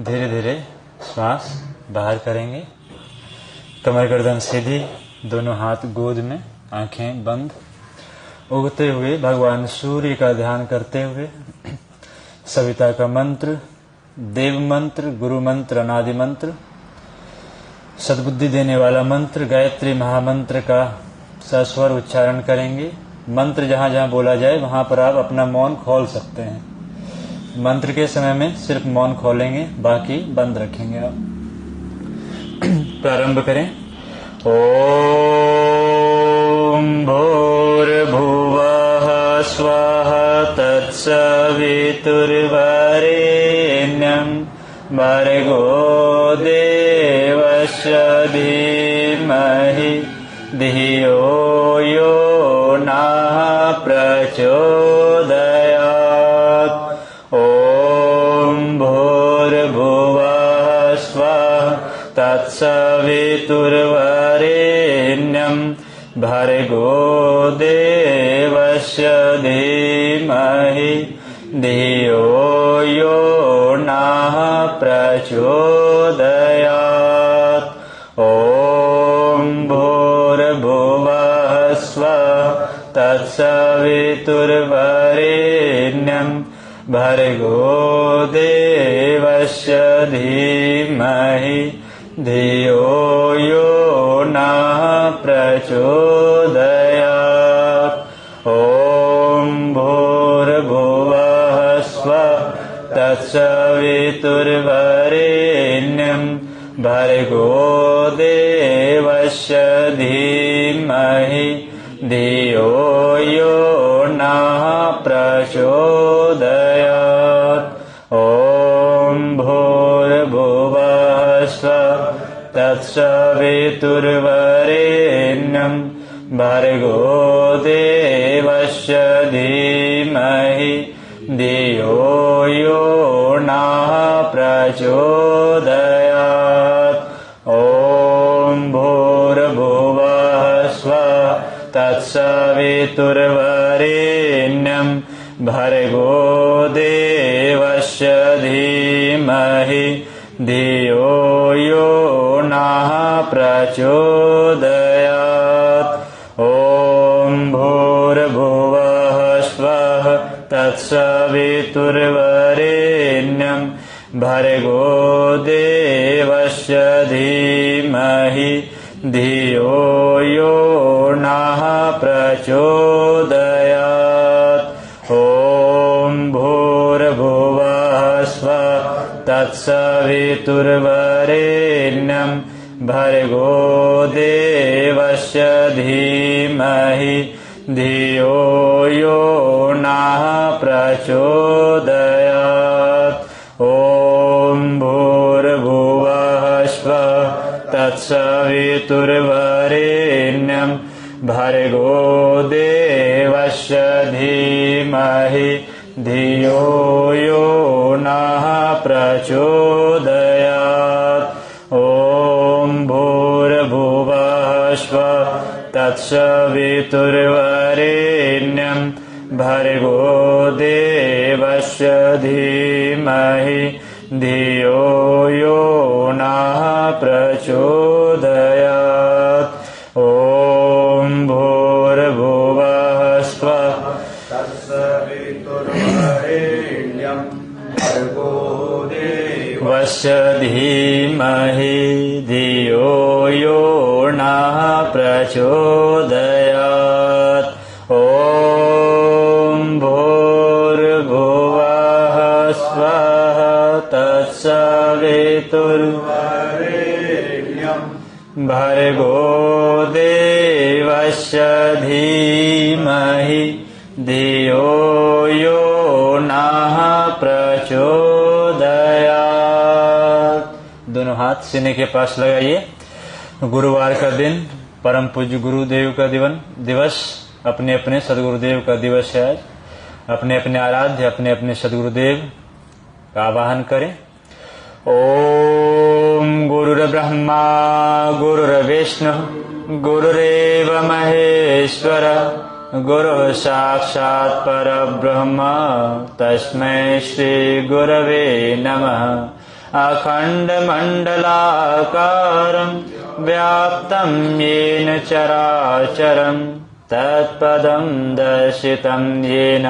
धीरे धीरे श्वास बाहर करेंगे। कमर गर्दन सीधी, दोनों हाथ गोद में, आंखें बंद। उगते हुए भगवान सूर्य का ध्यान करते हुए सविता का मंत्र, देव मंत्र, गुरु मंत्र, अनादि मंत्र, सद्बुद्धि देने वाला मंत्र गायत्री महामंत्र का सस्वर उच्चारण करेंगे। मंत्र जहाँ जहाँ बोला जाए वहाँ पर आप अपना मौन खोल सकते हैं। मंत्र के समय में सिर्फ मौन खोलेंगे, बाकी बंद रखेंगे आप। प्रारंभ करें। ओम भूर्भुवः स्वः तत्सवितुर्वरेण्यं भर्गो देवस्य धीमहि धियो यो नः प्रचोदयात्। ओम भूर्भुवः स्वः तत्सवितुर्वरेण्यं भर्गो देवस्य धीमहि धियो यो नः प्रचोदयात्। ओम भूर्भुवः स्वः तत्सवितुर्वरेण्यं भर्गो देवस्य धीमहि धियो यो नः प्रचोदयात्। ओम भूर्भुवः स्वः तत्सवितुर्वरेण्यं भर्गो देवस्य धीमहि धियो यो नः प्रचोदयात्। ओम भूर्भुवः स्वः तत्सवितुर्वरेण्यं भर्गो देवस्य धीमहि धियो यो नः प्रचोदयात्। ओम भूर्भुवः स्वः तत्सवितुर्वरेण्यं भर्गो देवस्य धीमहि धियो यो नः प्रचोदयात्। ओम भूर्भुवः स्वः तत्सवितुर्वरेण्यं भर्गो देवस्य धीमहि धियो यो नः प्रचोदयात्। ओम भूर्भुवः स्वः तत्सवितुर्वरेण्यं भर्गो देवस्य धीमहि धियो यो नः प्रचोदयात्। ओम भूर्भुवः स्वः तत्सवितुर्वरेण्यं भर्गो देवस्य धीमहि धियो यो नः प्रचोदयात्। ओम भूर्भुवः स्वः तत्सवितुर्वरेण्यं भर्गो देवस्य धीमहि धियो यो नः प्रचोदयात्। ओम भूर्भुवः स्वः तत्सवितुर्वरेण्यं भर्गो देवस्य धीमहि धियो यो नः प्रचोदयात्। ओम भूर्भुवः स्वः तत्सवितुर्वरेण्यं भर्गो देवस्य धीमहि धियो यो नः प्रचोदयात्। दोनों हाथ सीने के पास लगाइए। गुरुवार का दिन, परम पूज्य गुरुदेव का दिवस, अपने अपने सदगुरुदेव का दिवस है आज। अपने अपने आराध्य, अपने अपने सदगुरुदेव का आवाहन करें। ओम गुरुर्ब्रह्मा गुरुर्विष्णु गुरुरेव महेश्वर गुरु साक्षात् परब्रह्म तस्मै श्री गुरवे नमः। अखण्डमण्डलाकारं व्याप्तं येन चराचरं तत्पदं दर्शितं येन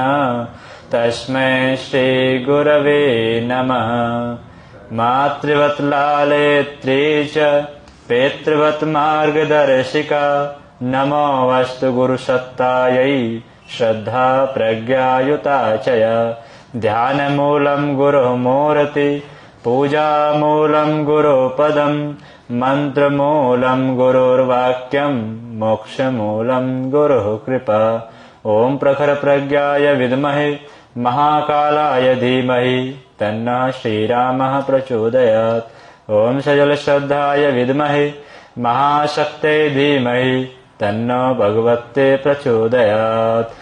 तस्मै श्रीगुरवे नमः। मातृवत् लालयित्री च पितृवत् मार्गदर्शिका नमोऽस्तु गुरुसत्तायै श्रद्धा प्रज्ञायुता च या। ध्यानमूलं गुरुमूर्ति पूजामूलं गुरुपदं मन्त्रमूलं गुरुर्वाक्यं मोक्षमूलं गुरुः कृपा। ॐ प्रखरप्रज्ञाय विद्महे महाकालाय धीमहि तन्नः श्रीरामः प्रचोदयात्। ॐ सजलश्रद्धाय विद्महे महाशक्ते धीमहि तन्नो भगवते प्रचोदयात्।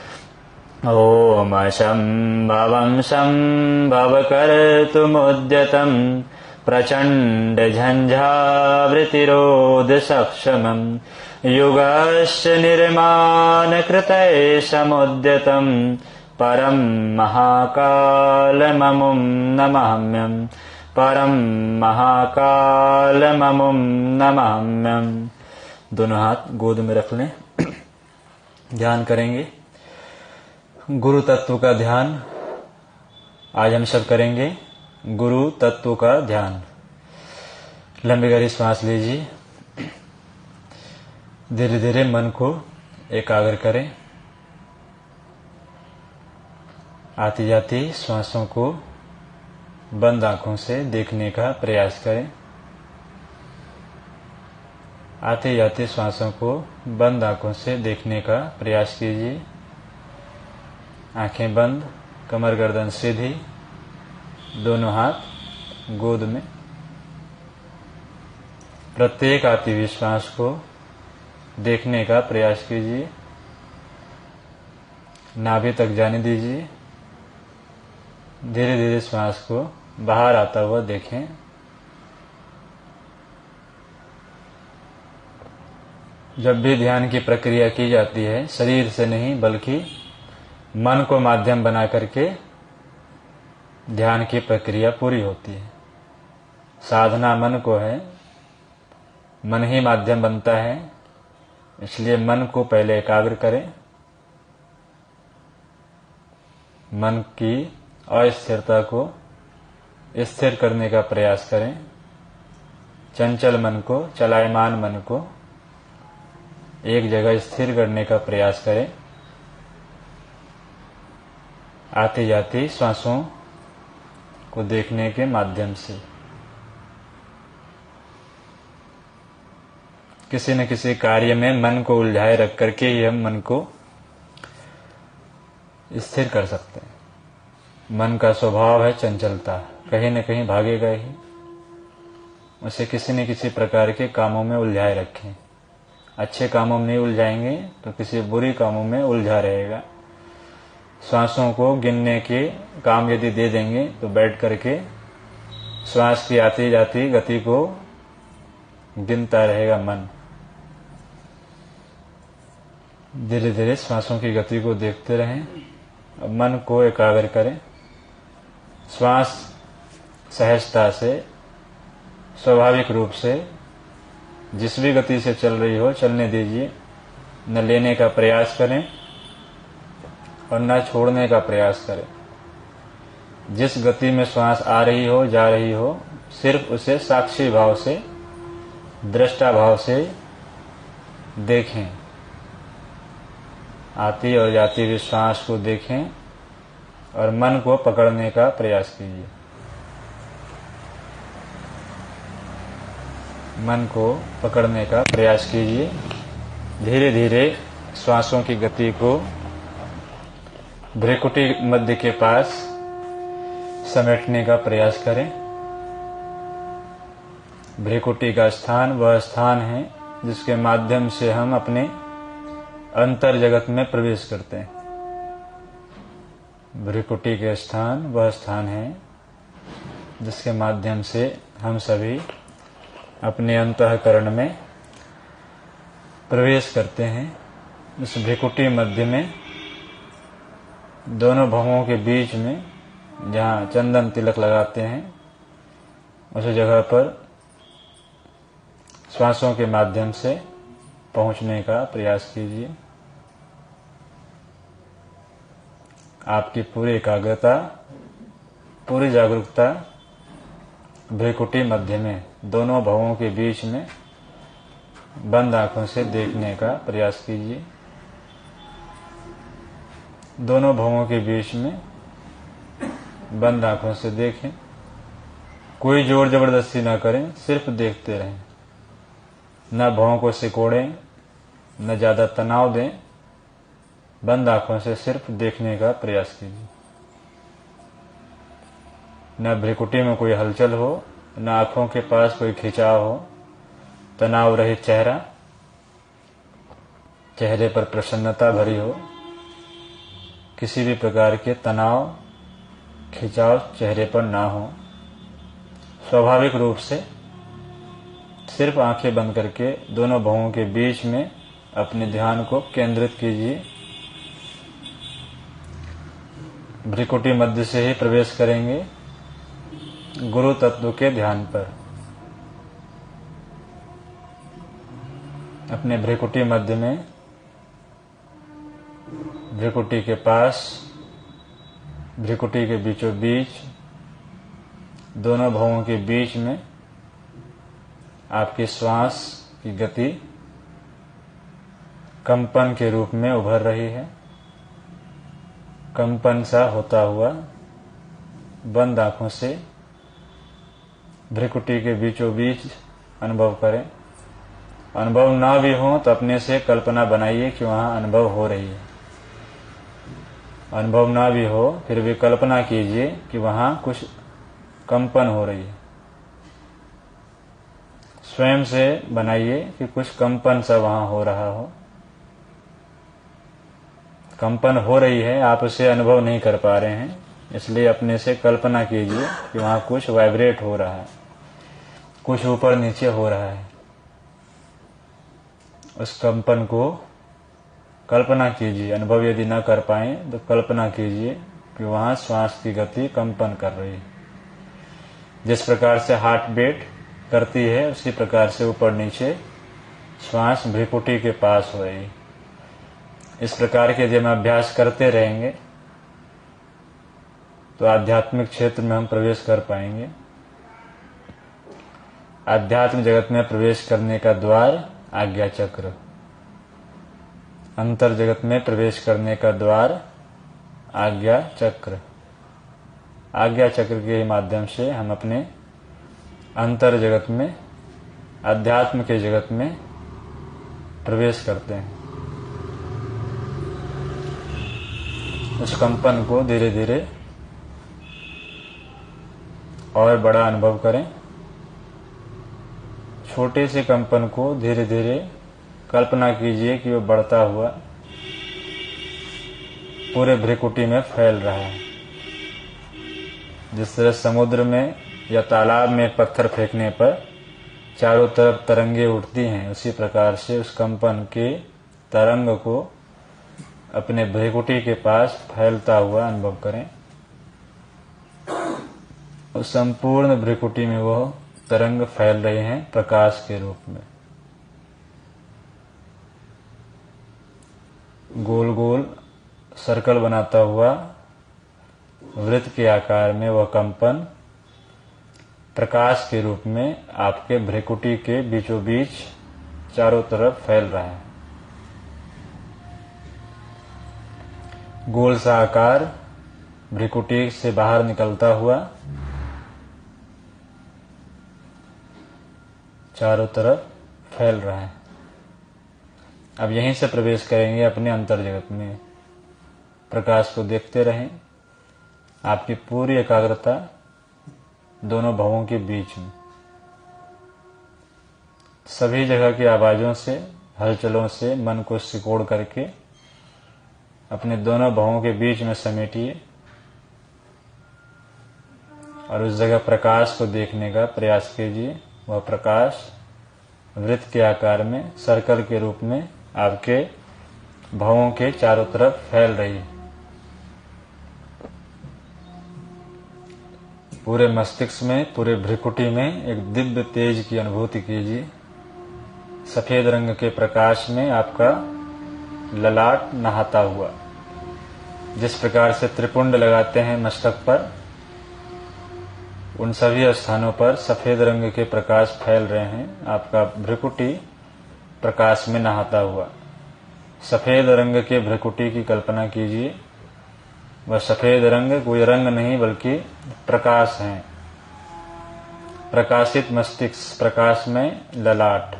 ॐ शम्भवं शम्भवकर्तुमुद्यतं प्रचण्डझञ्झावृतिरोधसक्षमं युगस्य निर्माणकृतये समुद्यतं परं महाकालममुं नमाम्यहम् परं महाकालममुं नमाम्यहम्। दोनों हाथ गोद में रख लें। ध्यान करेंगे गुरु तत्व का ध्यान। आज हम सब करेंगे गुरु तत्व का ध्यान। लंबी गहरी सांस लीजिए। धीरे धीरे मन को एकाग्र करें। आती जाती श्वासों को बंद आंखों से देखने का प्रयास करें। आते जाते श्वासों को बंद आंखों से देखने का प्रयास कीजिए। आंखें बंद, कमर गर्दन सीधी, दोनों हाथ गोद में। प्रत्येक आती हुई श्वास को देखने का प्रयास कीजिए। नाभि तक जाने दीजिए। धीरे धीरे श्वास को बाहर आता हुआ देखें। जब भी ध्यान की प्रक्रिया की जाती है शरीर से नहीं बल्कि मन को माध्यम बना करके ध्यान की प्रक्रिया पूरी होती है। साधना मन को है, मन ही माध्यम बनता है, इसलिए मन को पहले एकाग्र करें। मन की अस्थिरता को स्थिर करने का प्रयास करें। चंचल मन को, चलायमान मन को एक जगह स्थिर करने का प्रयास करें। आती जाती श्वासों को देखने के माध्यम से किसी न किसी कार्य में मन को उलझाए रख करके ही हम मन को स्थिर कर सकते हैं। मन का स्वभाव है चंचलता, कहीं न कहीं भागेगा ही। उसे किसी न किसी प्रकार के कामों में उलझाए रखें। अच्छे कामों में नहीं उलझाएंगे तो किसी बुरी कामों में उलझा रहेगा। श्वासों को गिनने के काम यदि दे देंगे तो बैठ करके श्वास की आती जाती गति को गिनता रहेगा मन। धीरे धीरे श्वासों की गति को देखते रहें। अब मन को एकाग्र करें। श्वास सहजता से, स्वाभाविक रूप से जिस भी गति से चल रही हो चलने दीजिए। न लेने का प्रयास करें और न छोड़ने का प्रयास करें। जिस गति में श्वास आ रही हो, जा रही हो, सिर्फ उसे साक्षी भाव से, दृष्टा भाव से देखें। आती और जाती हुई श्वास को देखें और मन को पकड़ने का प्रयास कीजिए। मन को पकड़ने का प्रयास कीजिए। धीरे धीरे श्वासों की गति को भ्रिकुटी मध्य के पास समेटने का प्रयास करें। भ्रिकुटी का स्थान वह स्थान है जिसके माध्यम से हम अपने अंतर जगत में प्रवेश करते हैं। भ्रिकुटी के स्थान वह स्थान है जिसके माध्यम से हम सभी अपने अंतःकरण में प्रवेश करते हैं। इस भ्रिकुटी मध्य में दोनों भवों के बीच में जहाँ चंदन तिलक लगाते हैं उस जगह पर श्वासों के माध्यम से पहुंचने का प्रयास कीजिए। आपकी पूरी एकाग्रता, पूरी जागरूकता भ्रिकुटी मध्य में, दोनों भवों के बीच में बंद आंखों से देखने का प्रयास कीजिए। दोनों भवों के बीच में बंद आंखों से देखें। कोई जोर जबरदस्ती ना करें, सिर्फ देखते रहें। न भवों को सिकोड़ें, न ज्यादा तनाव दें। बंद आंखों से सिर्फ देखने का प्रयास कीजिए। न भ्रिकुटी में कोई हलचल हो, न आंखों के पास कोई खिंचाव हो। तनाव रहित चेहरा, चेहरे पर प्रसन्नता भरी हो। किसी भी प्रकार के तनाव, खिंचाव चेहरे पर ना हो। स्वाभाविक रूप से सिर्फ आंखें बंद करके दोनों भवों के बीच में अपने ध्यान को केंद्रित कीजिए। भ्रिकुटी मध्य से ही प्रवेश करेंगे गुरु तत्व के ध्यान पर। अपने भ्रिकुटी मध्य में, भ्रिकुटी के पास, भ्रिकुटी के बीचों बीच, दोनों भवों के बीच में आपकी श्वास की गति कंपन के रूप में उभर रही है। कंपन सा होता हुआ बंद आंखों से भ्रिकुटी के बीचों बीच अनुभव करें। अनुभव ना भी हो तो अपने से कल्पना बनाइए कि वहां अनुभव हो रही है। अनुभव ना भी हो फिर भी कल्पना कीजिए कि वहां कुछ कंपन हो रही है। स्वयं से बनाइए कि कुछ कंपन सा वहां हो रहा हो। कंपन हो रही है, आप उसे अनुभव नहीं कर पा रहे हैं, इसलिए अपने से कल्पना कीजिए कि वहां कुछ वाइब्रेट हो रहा है, कुछ ऊपर नीचे हो रहा है। उस कंपन को कल्पना कीजिए। अनुभव यदि न कर पाए तो कल्पना कीजिए कि वहां श्वास की गति कंपन कर रही है। जिस प्रकार से हार्ट बीट करती है उसी प्रकार से ऊपर नीचे श्वास भ्रिकुटी के पास हो रही है। इस प्रकार के यदि हम अभ्यास करते रहेंगे तो आध्यात्मिक क्षेत्र में हम प्रवेश कर पाएंगे। आध्यात्म जगत में प्रवेश करने का द्वार आज्ञा चक्र। अंतर जगत में प्रवेश करने का द्वार आज्ञा चक्र। आज्ञा चक्र के माध्यम से हम अपने अंतर जगत में, अध्यात्म के जगत में प्रवेश करते हैं। उस कंपन को धीरे धीरे और बड़ा अनुभव करें। छोटे से कंपन को धीरे धीरे कल्पना कीजिए कि वो बढ़ता हुआ पूरे भ्रिकुटी में फैल रहा है। जिस तरह समुद्र में या तालाब में पत्थर फेंकने पर चारों तरफ तरंगे उठती हैं, उसी प्रकार से उस कंपन के तरंग को अपने भ्रिकुटी के पास फैलता हुआ अनुभव करें। उस संपूर्ण भ्रिकुटी में वह तरंग फैल रहे हैं प्रकाश के रूप में। गोल गोल सर्कल बनाता हुआ वृत्त के आकार में वह कंपन प्रकाश के रूप में आपके भ्रिकुटी के बीचों बीच चारों तरफ फैल रहा है। गोल सा आकार भ्रिकुटी से बाहर निकलता हुआ चारों तरफ फैल रहा है। अब यहीं से प्रवेश करेंगे अपने अंतर जगत में। प्रकाश को देखते रहें। आपकी पूरी एकाग्रता दोनों भवों के बीच में, सभी जगह की आवाजों से, हलचलों से मन को सिकोड़ करके अपने दोनों भवों के बीच में समेटिए और उस जगह प्रकाश को देखने का प्रयास कीजिए। वह प्रकाश वृत्त के आकार में, सर्कल के रूप में आपके भवों के चारों तरफ फैल रही है। पूरे मस्तिष्क में, पूरे भ्रिकुटी में एक दिव्य तेज की अनुभूति कीजिए। सफेद रंग के प्रकाश में आपका ललाट नहाता हुआ, जिस प्रकार से त्रिपुंड लगाते हैं मस्तक पर, उन सभी स्थानों पर सफेद रंग के प्रकाश फैल रहे हैं। आपका भ्रिकुटी प्रकाश में नहाता हुआ। सफेद रंग के भ्रिकुटी की कल्पना कीजिए। वह सफेद रंग कोई रंग नहीं बल्कि प्रकाश है। प्रकाशित मस्तिष्क, प्रकाश में ललाट।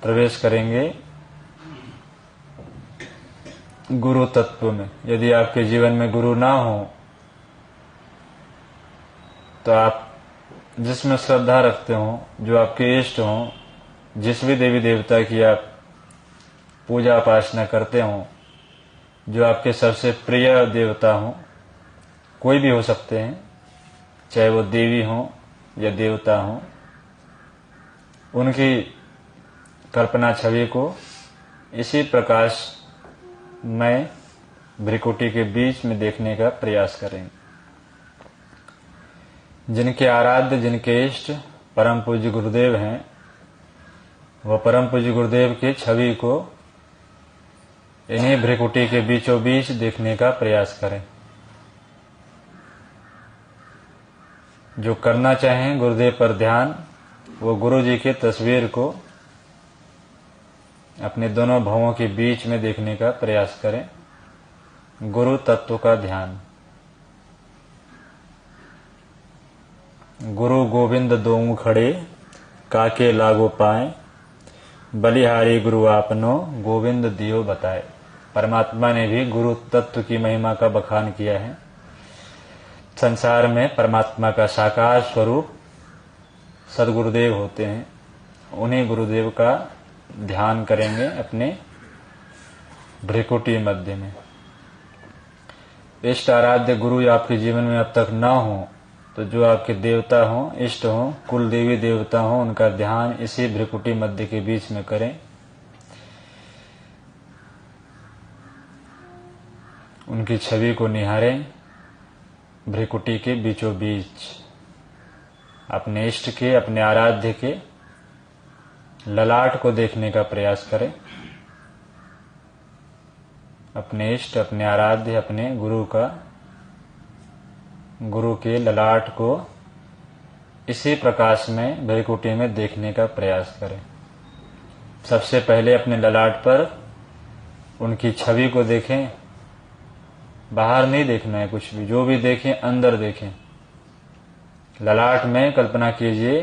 प्रवेश करेंगे गुरु तत्व में। यदि आपके जीवन में गुरु ना हो तो आप जिसमें श्रद्धा रखते हो, जो आपके इष्ट हो, जिस भी देवी देवता की आप पूजा उपासना करते हो, जो आपके सबसे प्रिय देवता हो, कोई भी हो सकते हैं, चाहे वो देवी हो या देवता हो, उनकी कल्पना छवि को इसी प्रकाश में भ्रिकुटी के बीच में देखने का प्रयास करें। जिनके आराध्य, जिनके इष्ट परम पूज्य गुरुदेव हैं, वह परम पूज्य गुरुदेव की छवि को इन्हीं भ्रिकुटी के बीचों बीच देखने का प्रयास करें। जो करना चाहें गुरुदेव पर ध्यान, वो गुरु जी की तस्वीर को अपने दोनों भवों के बीच में देखने का प्रयास करें। गुरु तत्व का ध्यान। गुरु गोविंद दोऊ खड़े, काके लागो पाए, बलिहारी गुरु आपनो, गोविंद दियो बताए। परमात्मा ने भी गुरु तत्व की महिमा का बखान किया है। संसार में परमात्मा का साकार स्वरूप सदगुरुदेव होते हैं। उन्हीं गुरुदेव का ध्यान करेंगे अपने भ्रिकुटी मध्य में। इष्ट आराध्य गुरु आपके जीवन में अब तक ना हो तो जो आपके देवता हो, इष्ट हो, कुल देवी देवता हो, उनका ध्यान इसी भ्रिकुटी मध्य के बीच में करें। उनकी छवि को निहारें भ्रिकुटी के बीचों बीच। अपने इष्ट के, अपने आराध्य के ललाट को देखने का प्रयास करें। अपने इष्ट, अपने आराध्य, अपने गुरु के ललाट को इसी प्रकाश में भ्रिकुटी में देखने का प्रयास करें। सबसे पहले अपने ललाट पर उनकी छवि को देखें। बाहर नहीं देखना है कुछ भी, जो भी देखें अंदर देखें। ललाट में कल्पना कीजिए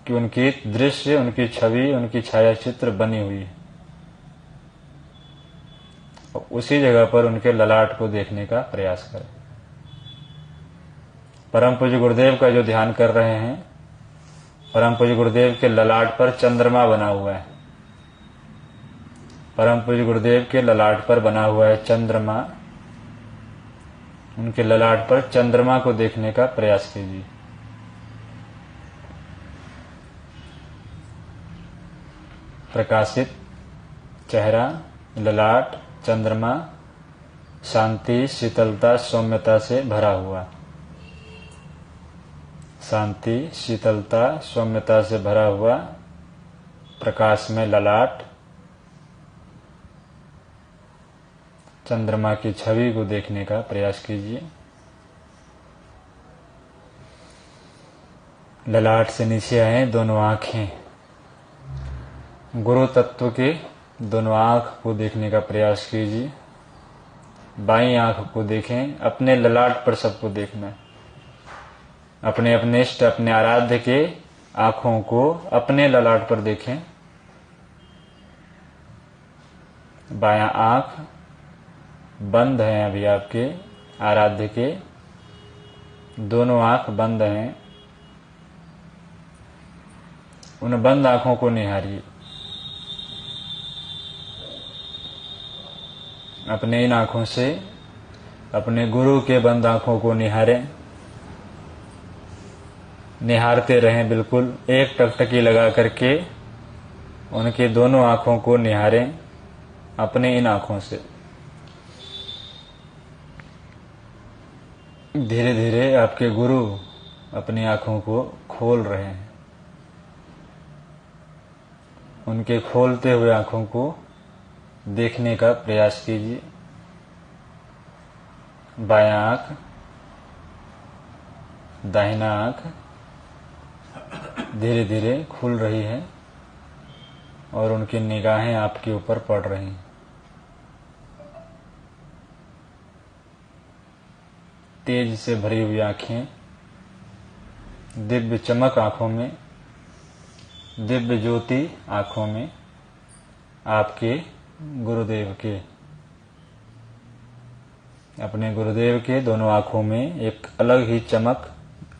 कि उनकी दृश्य, उनकी छवि, उनकी छाया चित्र बनी हुई है। उसी जगह पर उनके ललाट को देखने का प्रयास करें। परम पूज्य गुरुदेव का जो ध्यान कर रहे हैं, परम पूज्य गुरुदेव के ललाट पर चंद्रमा बना हुआ है। परम पूज्य गुरुदेव के ललाट पर बना हुआ है चंद्रमा। उनके ललाट पर चंद्रमा को देखने का प्रयास कीजिए। प्रकाशित चेहरा, ललाट, चंद्रमा, शांति, शीतलता, सौम्यता से भरा हुआ। शांति, शीतलता, सौम्यता से भरा हुआ प्रकाश में ललाट। चंद्रमा की छवि को देखने का प्रयास कीजिए। ललाट से नीचे आए दोनों आंखें। गुरु तत्व के दोनों आंख को देखने का प्रयास कीजिए। बाईं आंख को देखें। अपने ललाट पर सबको देखना है। अपने अपने इष्ट, अपने आराध्य के आंखों को अपने ललाट पर देखें। बायां आंख बंद है अभी आपके आराध्य के, दोनों आंख बंद हैं। उन बंद आंखों को निहारिए। अपने इन आंखों से अपने गुरु के बंद आंखों को निहारें। निहारते रहें, बिल्कुल एक टकटकी लगा करके उनके दोनों आंखों को निहारें अपने इन आंखों से। धीरे धीरे आपके गुरु अपनी आंखों को खोल रहे हैं। उनके खोलते हुए आंखों को देखने का प्रयास कीजिए। बायां आंख, दाहिना आंख धीरे धीरे खुल रही है और उनकी निगाहें आपके ऊपर पड़ रही हैं। तेज से भरी हुई आंखें, दिव्य चमक आंखों में, दिव्य ज्योति आंखों में आपके गुरुदेव के, अपने गुरुदेव के दोनों आंखों में एक अलग ही चमक,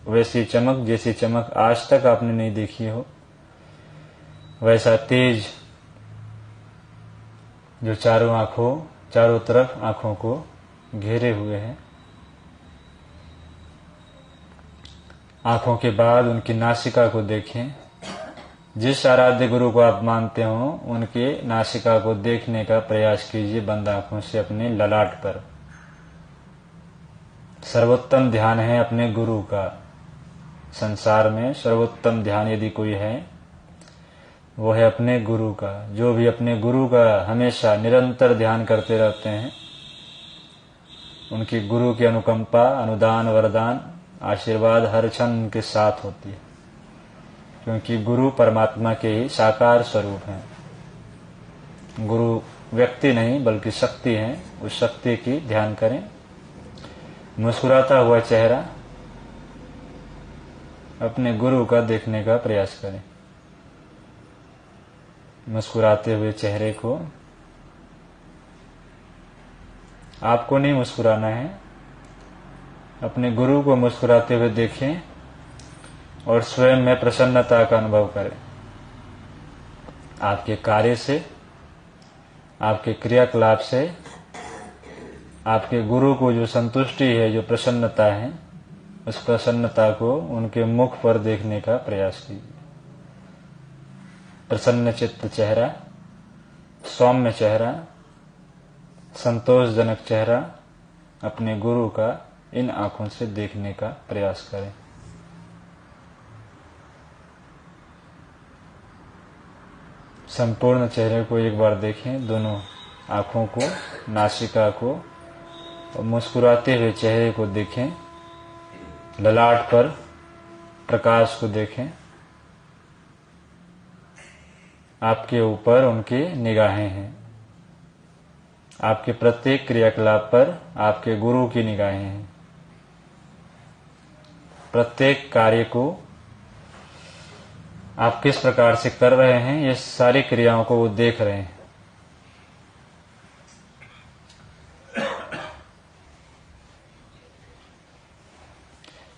वैसी चमक जैसी चमक आज तक आपने नहीं देखी हो, वैसा तेज जो चारों तरफ आंखों को घेरे हुए है। आंखों के बाद उनकी नासिका को देखें। जिस आराध्य गुरु को आप मानते हो उनके नासिका को देखने का प्रयास कीजिए बंद आंखों से अपने ललाट पर। सर्वोत्तम ध्यान है अपने गुरु का। संसार में सर्वोत्तम ध्यान यदि कोई है वो है अपने गुरु का। जो भी अपने गुरु का हमेशा निरंतर ध्यान करते रहते हैं उनकी गुरु की अनुकंपा, अनुदान, वरदान, आशीर्वाद हर क्षण उनके साथ होती है, क्योंकि गुरु परमात्मा के ही साकार स्वरूप हैं। गुरु व्यक्ति नहीं बल्कि शक्ति है। उस शक्ति की ध्यान करें। मुस्कुराता हुआ चेहरा अपने गुरु का देखने का प्रयास करें। मुस्कुराते हुए चेहरे को, आपको नहीं मुस्कुराना है, अपने गुरु को मुस्कुराते हुए देखें और स्वयं में प्रसन्नता का अनुभव करें। आपके कार्य से, आपके क्रियाकलाप से आपके गुरु को जो संतुष्टि है, जो प्रसन्नता है, उस प्रसन्नता को उनके मुख पर देखने का प्रयास कीजिए। प्रसन्न चित्त चेहरा, सौम्य चेहरा, संतोषजनक चेहरा अपने गुरु का इन आंखों से देखने का प्रयास करें। संपूर्ण चेहरे को एक बार देखें, दोनों आंखों को, नासिका को, और मुस्कुराते हुए चेहरे को देखें। ललाट पर प्रकाश को देखें। आपके ऊपर उनकी निगाहें हैं। आपके प्रत्येक क्रियाकलाप पर आपके गुरु की निगाहें हैं। प्रत्येक कार्य को आप किस प्रकार से कर रहे हैं, ये सारी क्रियाओं को वो देख रहे हैं।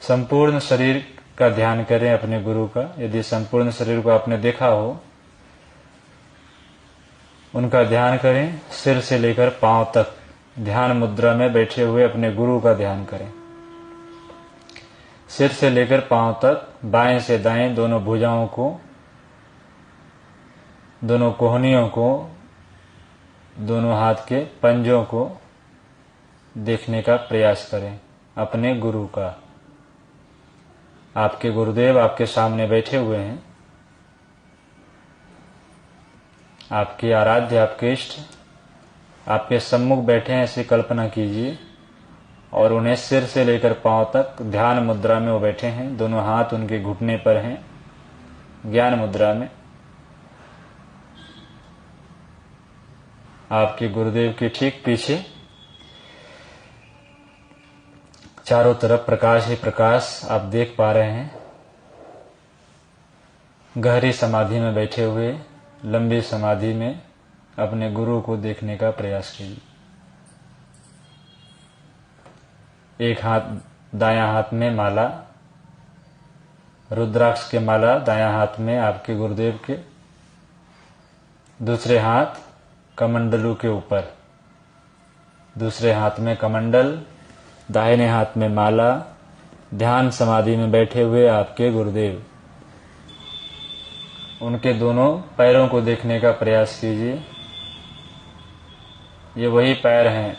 संपूर्ण शरीर का ध्यान करें अपने गुरु का। यदि संपूर्ण शरीर को आपने देखा हो, उनका ध्यान करें। सिर से लेकर पांव तक ध्यान मुद्रा में बैठे हुए अपने गुरु का ध्यान करें। सिर से लेकर पांव तक, बाएं से दाएं दोनों भुजाओं को, दोनों कोहनियों को, दोनों हाथ के पंजों को देखने का प्रयास करें अपने गुरु का। आपके गुरुदेव आपके सामने बैठे हुए हैं। आपके आराध्य, आपके इष्ट आपके सम्मुख बैठे हैं, ऐसी कल्पना कीजिए। और उन्हें सिर से लेकर पांव तक ध्यान मुद्रा में वो बैठे हैं। दोनों हाथ उनके घुटने पर हैं, ज्ञान मुद्रा में। आपके गुरुदेव के ठीक पीछे चारों तरफ प्रकाश ही प्रकाश आप देख पा रहे हैं। गहरी समाधि में बैठे हुए, लंबी समाधि में अपने गुरु को देखने का प्रयास कीजिए। एक हाथ, दायां हाथ में माला, रुद्राक्ष के माला दायां हाथ में आपके गुरुदेव के, दूसरे हाथ कमंडलू के ऊपर, दूसरे हाथ में कमंडल, दाहिने हाथ में माला। ध्यान समाधि में बैठे हुए आपके गुरुदेव, उनके दोनों पैरों को देखने का प्रयास कीजिए। ये वही पैर हैं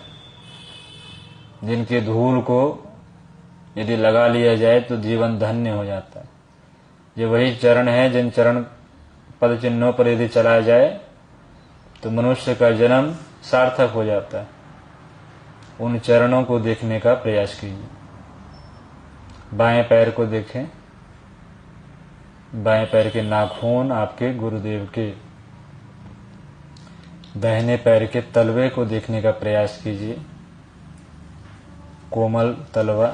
जिनके धूल को यदि लगा लिया जाए तो जीवन धन्य हो जाता है। ये वही चरण है जिन चरण पद चिन्हों पर यदि चला जाए तो मनुष्य का जन्म सार्थक हो जाता है। उन चरणों को देखने का प्रयास कीजिए। बाएं पैर को देखें, बाएं पैर के नाखून आपके गुरुदेव के। दाहिने पैर के तलवे को देखने का प्रयास कीजिए, कोमल तलवा।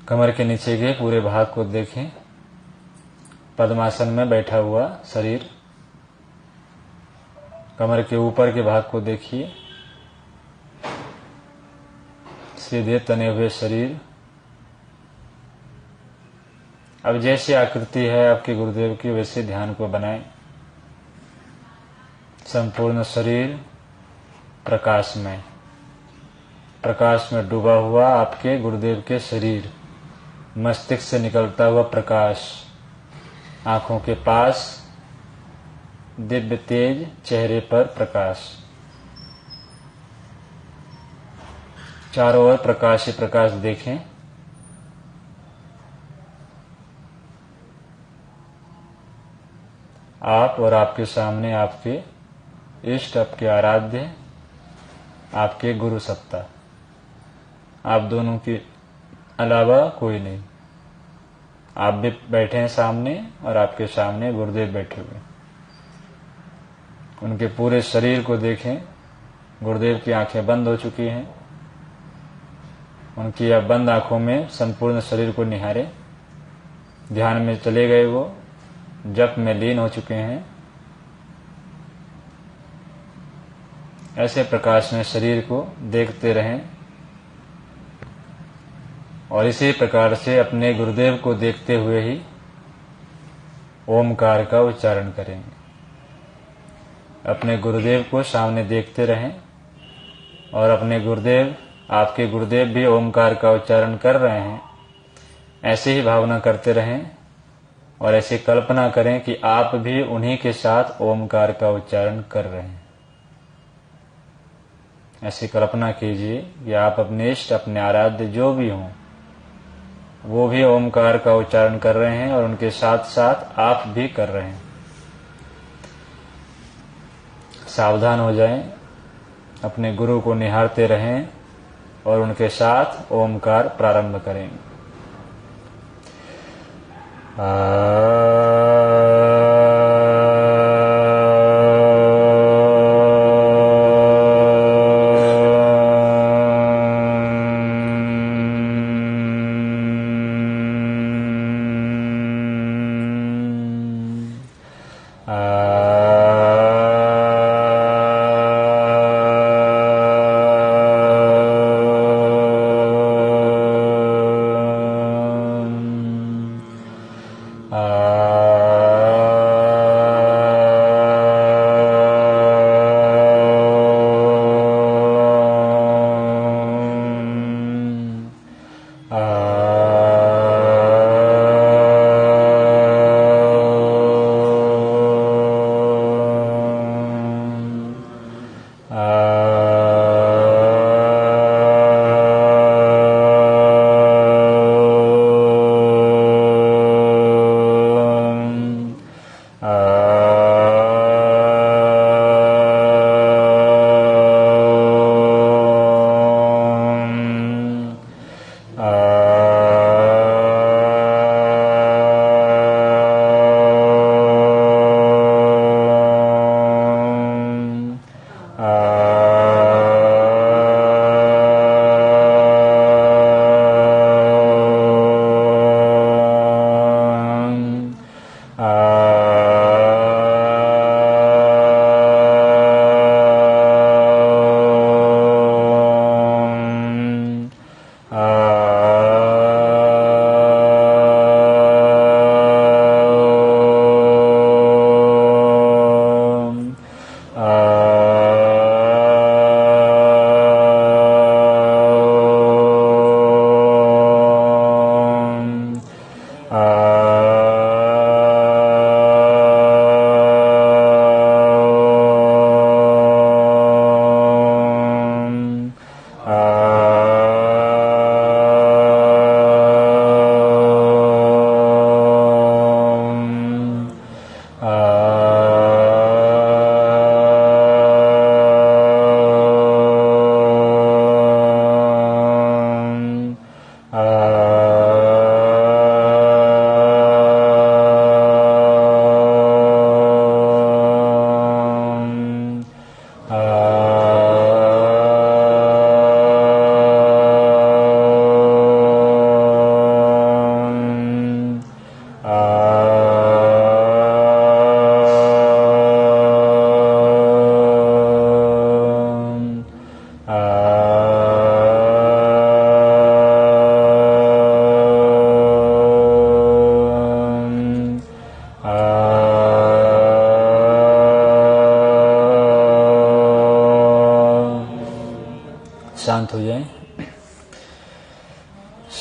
कमर के नीचे के पूरे भाग को देखें, पद्मासन में बैठा हुआ शरीर। कमर के ऊपर के भाग को देखिए, सीधे तने हुए शरीर। अब जैसी आकृति है आपके गुरुदेव की वैसे ध्यान को बनाएं। संपूर्ण शरीर प्रकाशमय, प्रकाश में डूबा हुआ आपके गुरुदेव के शरीर, मस्तिष्क से निकलता हुआ प्रकाश, आंखों के पास दिव्य तेज, चेहरे पर प्रकाश, चारों ओर प्रकाश ही प्रकाश देखें। आप और आपके सामने आपके इष्ट, आपके आराध्य, आपके गुरु सत्ता, आप दोनों के अलावा कोई नहीं। आप भी बैठे हैं सामने और आपके सामने गुरुदेव बैठे हुए। उनके पूरे शरीर को देखें। गुरुदेव की आंखें बंद हो चुकी हैं। उनकी अब बंद आंखों में संपूर्ण शरीर को निहारें। ध्यान में चले गए, वो जप में लीन हो चुके हैं। ऐसे प्रकाश में शरीर को देखते रहें और इसी प्रकार से अपने गुरुदेव को देखते हुए ही ओमकार का उच्चारण करेंगे। अपने गुरुदेव को सामने देखते रहें और अपने गुरुदेव, आपके गुरुदेव भी ओमकार का उच्चारण कर रहे हैं, ऐसे ही भावना करते रहें और ऐसी कल्पना करें कि आप भी उन्हीं के साथ ओमकार का उच्चारण कर रहे हैं। ऐसी कल्पना कीजिए कि आप अपने इष्ट, अपने आराध्य जो भी हों, वो भी ओमकार का उच्चारण कर रहे हैं और उनके साथ साथ आप भी कर रहे हैं। सावधान हो जाएं, अपने गुरु को निहारते रहें और उनके साथ ओमकार प्रारंभ करेंगे।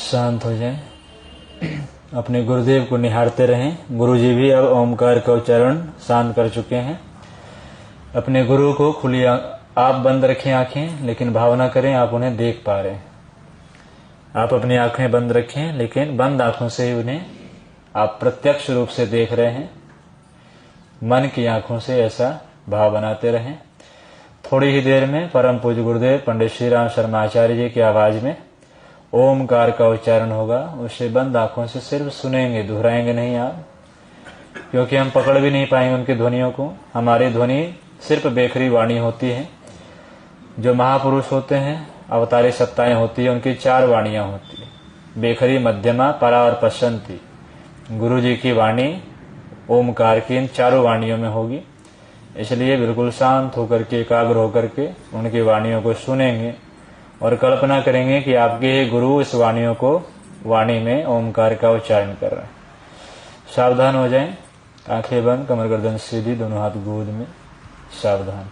शांत हो जाएं। अपने गुरुदेव को निहारते रहें। गुरुजी भी अब ओमकार का उच्चारण शांत कर चुके हैं। अपने गुरु को खुली आप बंद रखें आंखें, लेकिन भावना करें आप उन्हें देख पा रहे हैं। आप अपनी आंखें बंद रखें, लेकिन बंद आंखों से ही उन्हें आप प्रत्यक्ष रूप से देख रहे हैं। मन की आंखों से ऐसा भाव बनाते रहें। थोड़ी ही देर में परम पूज्य गुरुदेव पंडित श्री राम शर्मा आचार्य जी की आवाज में ओमकार का उच्चारण होगा। उसे बंद आंखों से सिर्फ सुनेंगे, दोहराएंगे नहीं आप, क्योंकि हम पकड़ भी नहीं पाएंगे उनकी ध्वनियों को। हमारी ध्वनि सिर्फ बेखरी वाणी होती है। जो महापुरुष होते हैं, अवतारी सत्ताएं होती है, उनकी 4 वाणियां होती है, बेखरी, मध्यमा, परा और पश्चंती। गुरु जी की वाणी ओमकार की इन 4 वाणियों में होगी। इसलिए बिल्कुल शांत होकर के, एकाग्र होकर के उनकी वाणियों को सुनेंगे और कल्पना करेंगे कि आपके गुरु इस वाणियों को, वाणी में ओमकार का उच्चारण कर रहे हैं। सावधान हो जाएं। आंखें बंद, कमर गर्दन सीधी, दोनों हाथ गोद में। सावधान।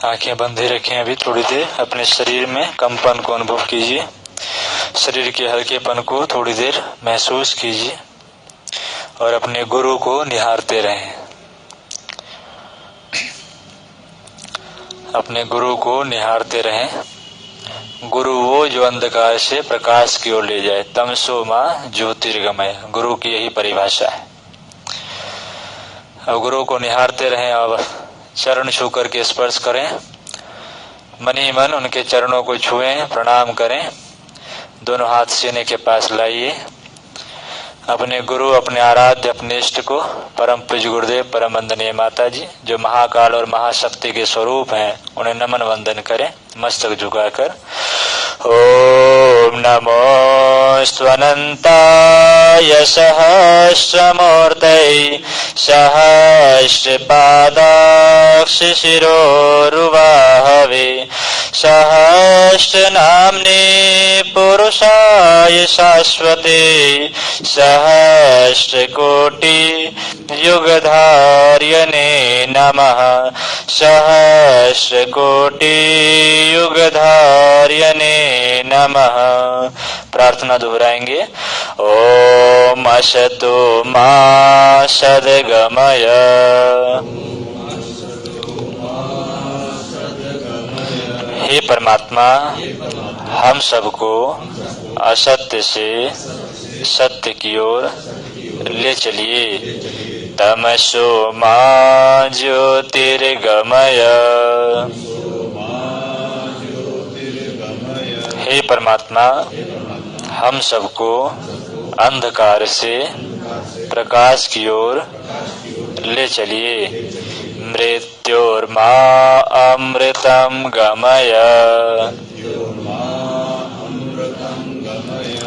आंखें बंद ही रखें। अभी थोड़ी देर अपने शरीर में कंपन को अनुभव कीजिए। शरीर के हल्केपन को थोड़ी देर महसूस कीजिए और अपने गुरु को निहारते रहें। अपने गुरु को निहारते रहें। गुरु वो जो अंधकार से प्रकाश की ओर ले जाए। तमसो मां ज्योतिर्गमय, गुरु की यही परिभाषा है। अब गुरु को निहारते रहें। अब चरण छू करके स्पर्श करें। मन ही मन उनके चरणों को छुएं, प्रणाम करें। दोनों हाथ सीने के पास लाइए। अपने गुरु, अपने आराध्य, अपने इष्ट को, परम पूज्य गुरुदेव, परम वंदनीय माता जी जो महाकाल और महाशक्ति के स्वरूप हैं, उन्हें नमन वंदन करें मस्तक झुकाकर। ओम नमो स्वनंताय सहस्रमूर्तये सहस्रपादाक्ष शिरोरुवाहवे सहस्रनाम्ने पुरुषाय शाश्वते सहस्रकोटि युगधार्यने नमः। सहस्रकोटि युगधार्यने नमः। प्रार्थना दोहराएंगे। ओम असतो मा सद्गमय हे परमात्मा, हम सबको असत्य से सत्य की ओर ले चलिए। तमसो मा ज्योतिर्गमय। हे परमात्मा, हम सबको अंधकार से प्रकाश की ओर ले चलिए। मृत्योर्मा अमृतम गमय।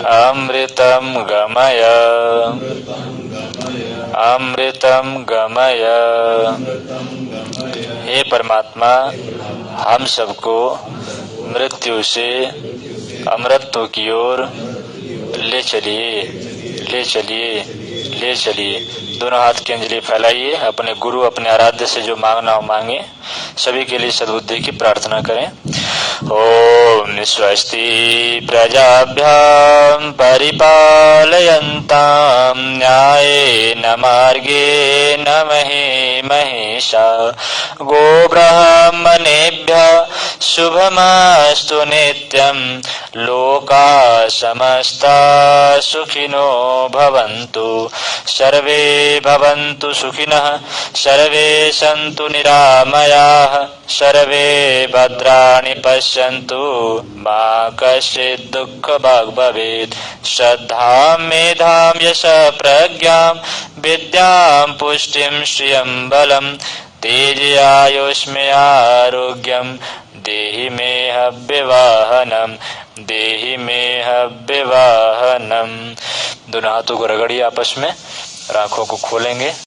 अमृतम गमय। अमृतम गमय। हे परमात्मा, हम सबको मृत्यु से अमृतत्व की ओर ले चलिए, ले चलिए, ले चलिए। दोनों हाथ की अंजलि फैलाइए। अपने गुरु, अपने आराध्य से जो मांगना हो मांगे। सभी के लिए सद्बुद्धि की प्रार्थना करें। ओम स्वस्ति प्रजाभ्याम परिपालयन्ताम न्यायेन मार्गेण महीं महिषा। गोब्राह्मणेभ्यः शुभमस्तु नित्यं। लोकाः समस्ताः सुखिनो भवन्तु। सर्वे भवन्तु सुखिनः, सर्वे सन्तु निरामयाः, सर्वे भद्राणि पश्यन्तु, मा कश्चित् दुःखभाग् भवेत्। श्रद्धां मेधां यशः प्रज्ञां विद्यां पुष्टिं श्रियं बलं तेजयायुष्मयारोग्यं देहि मे हव्यवाहनम्, देहि मे हव्यवाहनम्। दोनों हाथों को रगड़िए आपस में। आंखों को खोलेंगे।